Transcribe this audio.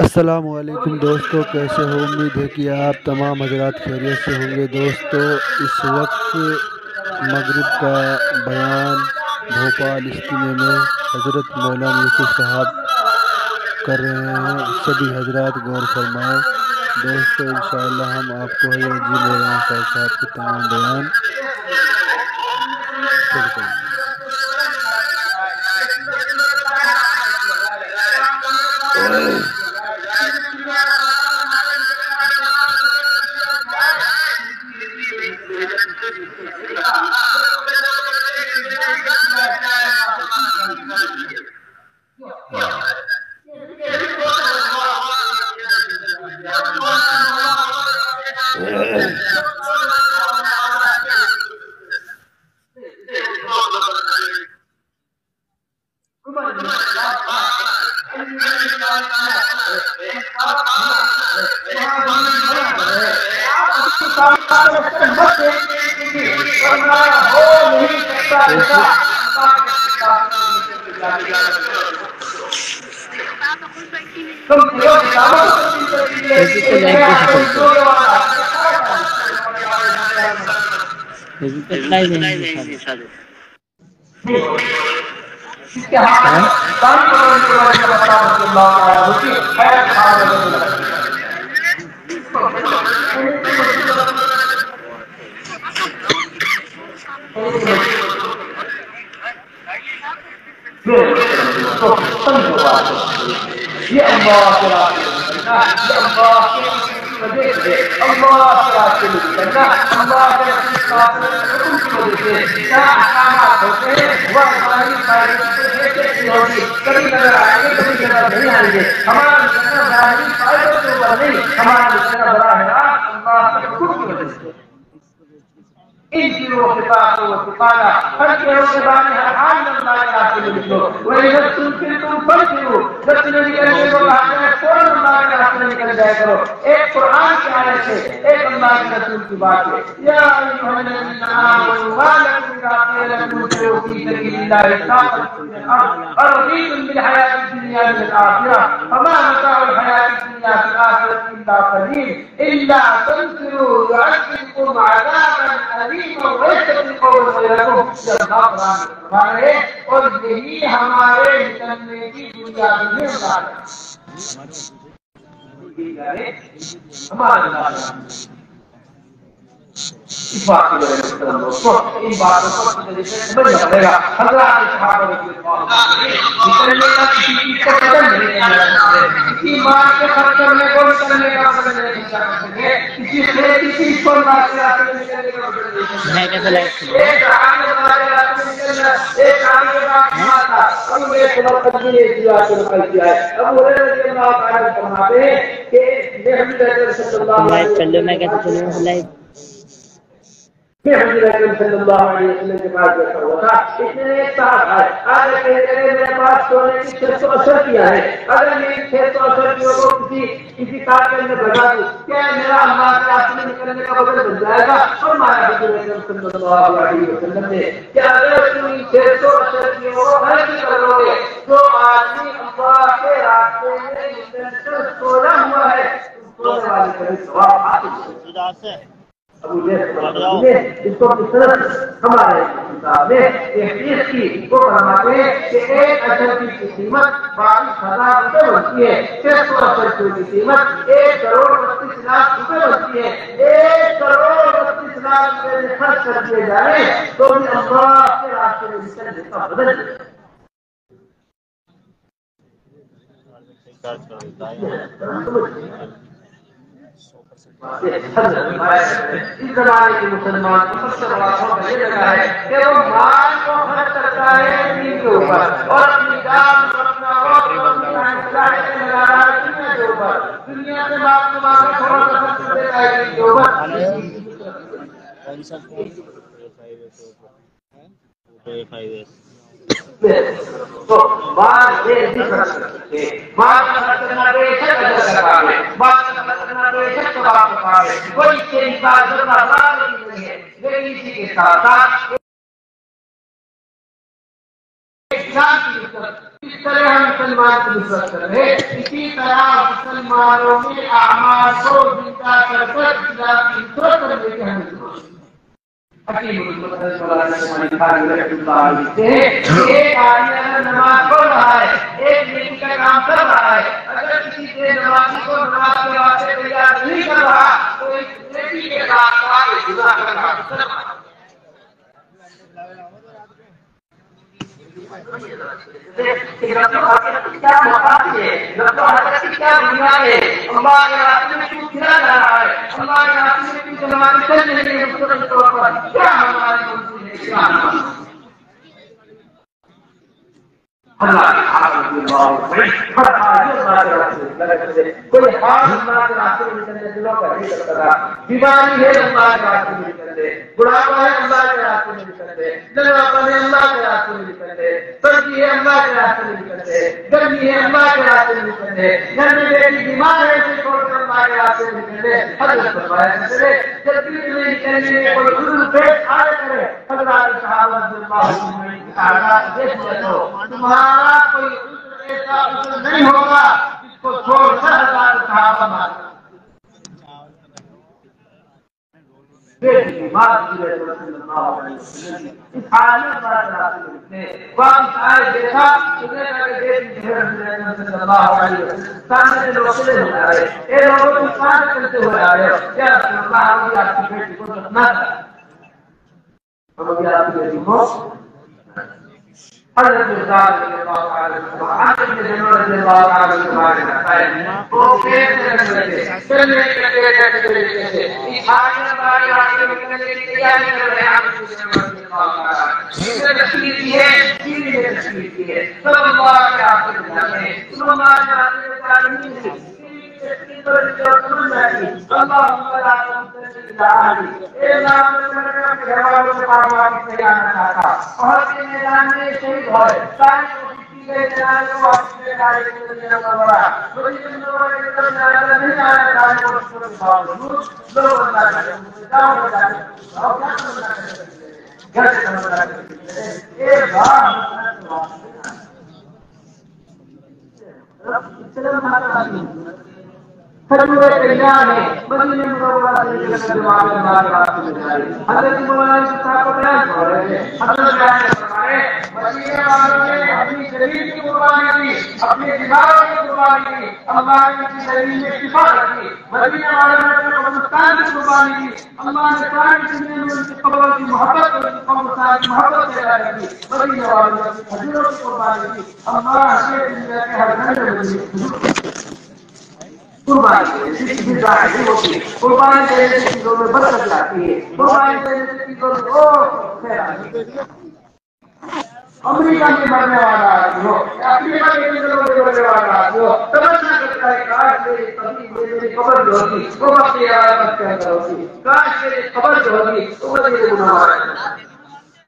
السلام علیکم دوستو، کیسے ہو؟ امید ہے کہ آپ تمام حضرات خیریت سے ہوں گے۔ دوستو، اس وقت مغرب کا بیان بھوپال اجتماع میں حضرت مولانا یوسف صاحب کر رہے ہیں۔ سبھی حضرات غور فرمائے۔ دوستو، انشاءاللہ ہم آپ کو حضرت جی مولانا صاحب کے تمام بیان پیش کریں گے۔ یہ اللہ کے راستے میں چلنا، یہ اللہ کے وجہ سے، اللہ کے راستے میں چلنا، اللہ کے حکم کی وجہ سے کیا احکامات ہوتے ہیں وہ ہماری فائدے سے ہوگی۔ کبھی نظر آئیں گے، کبھی نظر نہیں آئیں گے۔ ہمارا نظر ظاہری فائدوں کے اوپر نہیں، ہمارا نظر براہ راست اللہ کے حکم کی وجہ سے۔ ان چیزوں کے ساتھ وہ سکھانا ہر کیوں کے بارے ہر حال میں اللہ کے راستے میں نکلو۔ وہی جب تم پڑھ کرو، جب تمہیں نکلنے کو کہا جائے فوراً اللہ کے راستے میں نکل جائے کرو۔ ایک قرآن کی آیت ہے، ایک اللہ کے رسول کی بات ہے۔ یا ایھا الذین آمنوا ما لکم اذا قیل لکم انفروا فی سبیل اللہ اثاقلتم من الارض ارضیتم بالحیاۃ الدنیا من الآخرہ فما متاع الحیاۃ الدنیا فی الآخرۃ الا قلیل الا تنفروا يعذبكم عذابا علیما ویستبدل قوما غیرکم۔ ہمارے اور یہی ہمارے نکلنے کی بنیاد میں ہوتا ہے۔ ہمارا اس بات کی وجہ سے دوستوں ان باتوں کو سمجھنا پڑے گا۔ حضرات صحابہ رضی اللہ نکلنے کا کسی چیز کو قدم نہیں کرنا چاہتے، کسی مال کے خرچ کرنے کو نکلنے کا قدم نہیں کرنا چاہتے، کسی کھیتی چیز کو اللہ کے راستے میں نکلنے کا قدم نہیں کرنا چاہتے۔ ایک آگے اللہ کے راستے میں نکلنا، ایک آگے بات تھا۔ ابو ایک مرتبہ نے اس بات کو نقل کیا ہے۔ ابو ہریرہ رضی اللہ عنہ فرماتے ہیں کہ نبی صلی اللہ علیہ وسلم میں حضور اکرم صلی اللہ علیہ وسلم کے پاس بیٹھا ہوا تھا۔ اس نے ایک صاحب ہے آگے کہتے ہیں میرے پاس سونے کی 680 کیا ہے، اگر میں 680 کو کسی کام کے اندر بجا دوں کیا میرا اللہ کے راستے میں نکلنے کا بدل بن جائے گا؟ فرمایا حضور اکرم صلی اللہ علیہ وسلم نے کہ اگر تم 680 کو خرچ کرو گے جو آدمی اللہ کے راستے میں نکل کر سونا ہوا ہے سونے والے کا ثواب حاصل ہوگا۔ اس کو کس طرح ہمارے کتاب میں تحقیق کی وہ فرماتے ہیں کہ ایک اجر کی قیمت 22,000 روپے بنتی ہے، 680 کی قیمت 1,32,00,000 روپے بنتی ہے۔ 1,32,00,000 روپے میں خرچ کر دیے جائے تو بھی اللہ کے راستے میں نکلنے کا بدل اس زمانے کے مسلمان کو سب سے بڑا خوف یہ لگا ہے کہ وہ مال کو خرچ کرتا ہے دین کے اوپر اور اپنی جان اور اپنا وقت اور اپنی دنیا کے اوپر، دنیا سے بات کو تھوڑا سا خرچ کر دیتا ہے دین کے اوپر۔ تو مال یہ نہیں کر سکتے، مال خرچ کرنا بے شک اجر کا کام ہے، مال خرچ کرنا بے شک ثواب کا کام ہے، کوئی اس کے انکار کرنا حرام نہیں ہے، لیکن اسی کے ساتھ ساتھ طرح ہم مسلمان کی نصرت کر رہے ہیں، اسی طرح مسلمانوں میں اعمال کو زندہ کر کر اسلام کی نصرت کرنے کی ہمیں ضرورت ہے۔ حکیم القدس مولانا خان رحمۃ اللہ علیہ لکھتے ہیں، ایک آدمی اگر نماز پڑھ رہا ہے، ایک نیکی کا کام کر رہا ہے، اگر کسی سے نمازی کو نماز کے واسطے تیار نہیں کر رہا تو ایک نیکی کے ساتھ گناہ کا کام کر رہا ہے۔ کیا مقام ہے، کیا بنیاد ہے، اللہ کے راستے میں کیوں پھرا جا رہا ہے، اللہ کے راستے میں کیوں جماعت چل رہی ہے، مستقل طور پر کیا ہماری منزل ہے، کیا ہماری اللہ کے حافظ ہر حال اللہ کے راستے میں کوئی حال اللہ کے راستے میں نکلنے دلوں کا نہیں کرتا، بیماری ہے اللہ کے راستے میں نکل دے، بڑھاپا ہے اللہ کے راستے میں نکل دے، جنگاپن ہے اللہ کے راستے میں نکل دے، سردی ہے اللہ کے راستے میں نکل دے، گرمی ہے اللہ کے راستے میں نکل دے، گھر میں بیٹی بیمار ہے اسے چھوڑ کر اللہ کے راستے میں نکل دے، حضرت فرمایا کرتے جب بھی تمہیں نکلنے میں کوئی عذر پیش آیا کرے حضرات صحابہ رضی اللہ عنہم کی تعداد دیکھ لو، تمہارا کوئی ایسا عذر نہیں ہوگا جس کو چھوڑ کر حضرات صحابہ مارے۔ اس حالت واپس آئے دیکھا سامنے لوگ چلے ہوئے آ رہے، اے لوگوں تم کہاں چلتے ہوئے آ رہے ہو؟ یا رسول اللہ ہم بھی آپ کی بیٹی کو دفنا کریں، ہم بھی آپ کی بیٹی کو حضرت رضوان رضی اللہ تعالی عنہ حضرت جنور رضی اللہ تعالی عنہ وہ چلنے کے اس حالت ہمارے راستے میں نکلنے کی تیاری کر رہے ہیں، تشریف کی ہے، تشریف کی ہے، صلی اللہ کے آخر میں صلی اللہ کے آخر میں اللهم لا تنسى اور کے میدان میں شہید ہوئے ساری کوشش کے جناب کو واپس لے آئے کوئی نہیں آیا لوگ خجور تیار ہے مدینے منورہ سے جواب ہمارے راستے میں جائے حضرت مولانا صاحب کو بیان کر رہے ہیں حضرت بیان فرمائے مدینے والوں نے اپنی شریر کی قربانی دی اپنے دماغ کی قربانی دی اللہ نے اپنی شریر میں شفا رکھی مدینے والوں نے اپنے قبرستان کی قربانی دی اللہ نے ساری دنیا میں ان کی قبر کی محبت اور قبرستان کی محبت پیدا رکھی مدینے والوں نے اپنی حضوروں کی قربانی دی اللہ نے دنیا کے ہر گھر میں قربانی قربانی دینے کی چیزوں میں برکت لاتی ہے، قربانی دینے کی چیزوں میں اور خیر آتی ہے۔ امریکہ میں مرنے والا آدمی ہو، افریقہ کے جنگلوں میں مرنے والا آدمی ہو، تمنا کرتا ہے کاش میری قبر جو ہوتی وہ وقت عبادت کے اندر ہوتی، کاش میری قبر جو ہوتی وہ مدینے منورہ ہے۔